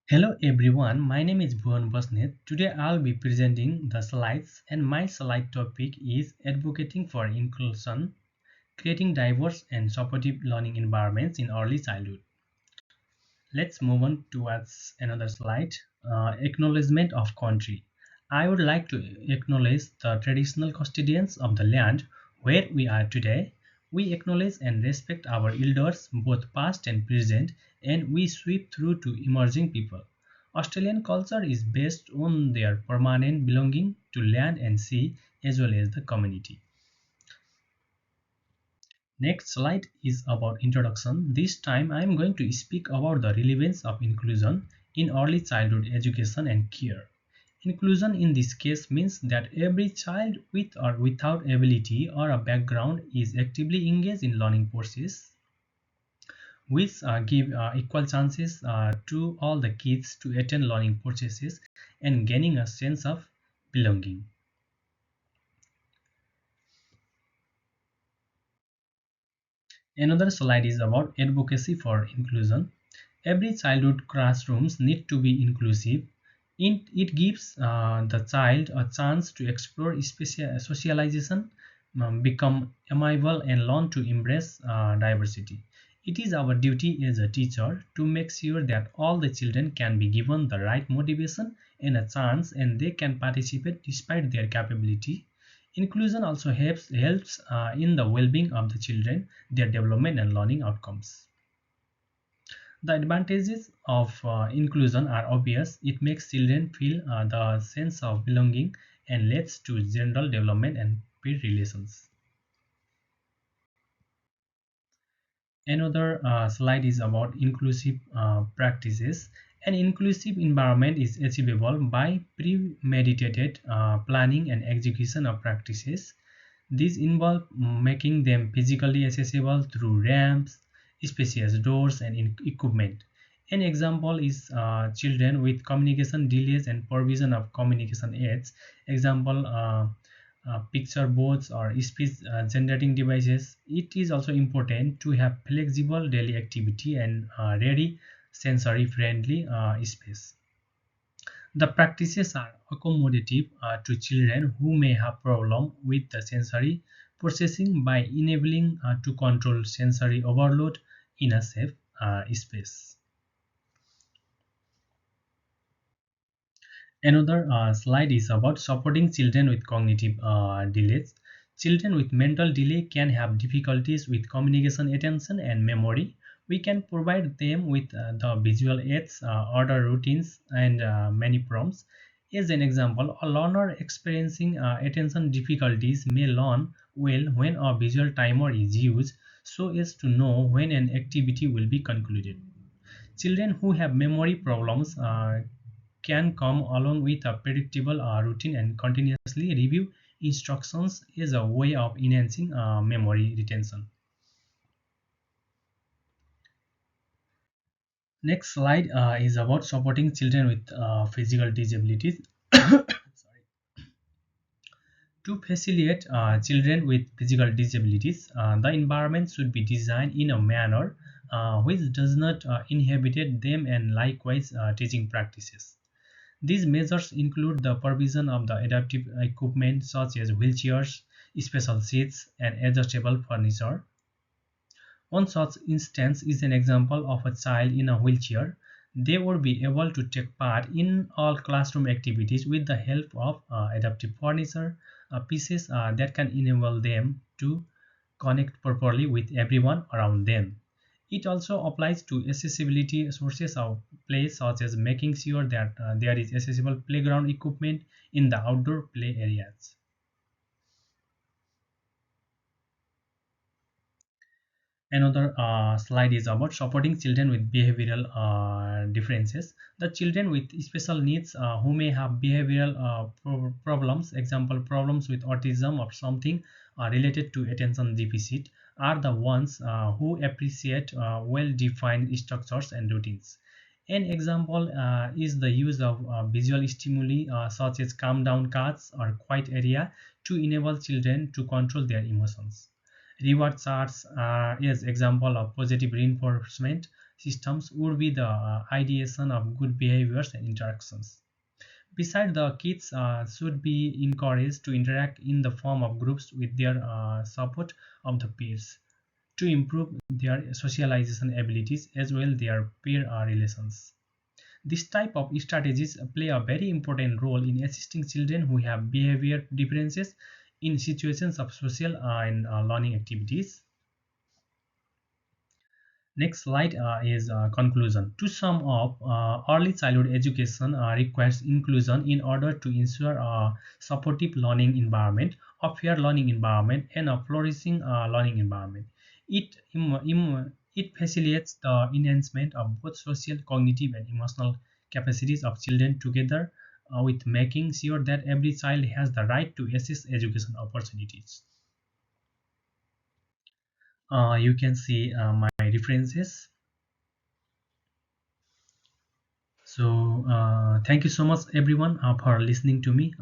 Hello everyone, my name is Bhuwan. Today I'll be presenting the slides and my slide topic is advocating for inclusion, creating diverse and supportive learning environments in early childhood. Let's move on towards another slide. Acknowledgement of country. I would like to acknowledge the traditional custodians of the land where we are today. We acknowledge and respect our elders, both past and present, and we sweep through to emerging people. Australian culture is based on their permanent belonging to land and sea as well as the community. Next slide is about introduction. This time I am going to speak about the relevance of inclusion in early childhood education and care. Inclusion in this case means that every child with or without ability or a background is actively engaged in learning process which give equal chances to all the kids to attend learning processes and gaining a sense of belonging. Another slide is about advocacy for inclusion. Every childhood classrooms need to be inclusive. It gives the child a chance to explore socialization, become amiable, and learn to embrace diversity. It is our duty as a teacher to make sure that all the children can be given the right motivation and a chance and they can participate despite their capability. Inclusion also helps in the well-being of the children, their development and learning outcomes. The advantages of inclusion are obvious. It makes children feel the sense of belonging and leads to general development and peer relations. Another slide is about inclusive practices. An inclusive environment is achievable by premeditated planning and execution of practices. These involve making them physically accessible through ramps, spacious doors, and equipment. An example is children with communication delays and provision of communication aids. Example, picture boards or speech generating devices. It is also important to have flexible daily activity and ready sensory friendly space. The practices are accommodative to children who may have problem with the sensory processing by enabling to control sensory overload in a safe space. Another slide is about supporting children with cognitive delays. Children with mental delay can have difficulties with communication, attention, and memory. We can provide them with the visual aids, order routines, and many prompts. As an example, a learner experiencing attention difficulties may learn well when a visual timer is used so as to know when an activity will be concluded. Children who have memory problems can come along with a predictable routine and continuously review instructions is a way of enhancing memory retention. Next slide is about supporting children with physical disabilities. Sorry. To facilitate children with physical disabilities, the environment should be designed in a manner which does not inhibit them and likewise teaching practices. These measures include the provision of the adaptive equipment such as wheelchairs, special seats, and adjustable furniture. One such instance is an example of a child in a wheelchair. They would be able to take part in all classroom activities with the help of adaptive furniture pieces that can enable them to connect properly with everyone around them. It also applies to accessibility sources of play such as making sure that there is accessible playground equipment in the outdoor play areas. Another slide is about supporting children with behavioral differences. The children with special needs who may have behavioral problems, example problems with autism or something related to attention deficit, are the ones who appreciate well-defined structures and routines. An example is the use of visual stimuli such as calm down cards or quiet area to enable children to control their emotions. Reward charts is example of positive reinforcement. systems would be the ideation of good behaviors and interactions. Besides, the kids should be encouraged to interact in the form of groups with their support of the peers to improve their socialization abilities as well their peer relations. This type of strategies play a very important role in assisting children who have behavior differences in situations of social and learning activities. Next slide is conclusion. To sum up, early childhood education requires inclusion in order to ensure a supportive learning environment, a fair learning environment, and a flourishing learning environment. It facilitates the enhancement of both social, cognitive, and emotional capacities of children together with making sure that every child has the right to access education opportunities. You can see my references. So thank you so much everyone for listening to me.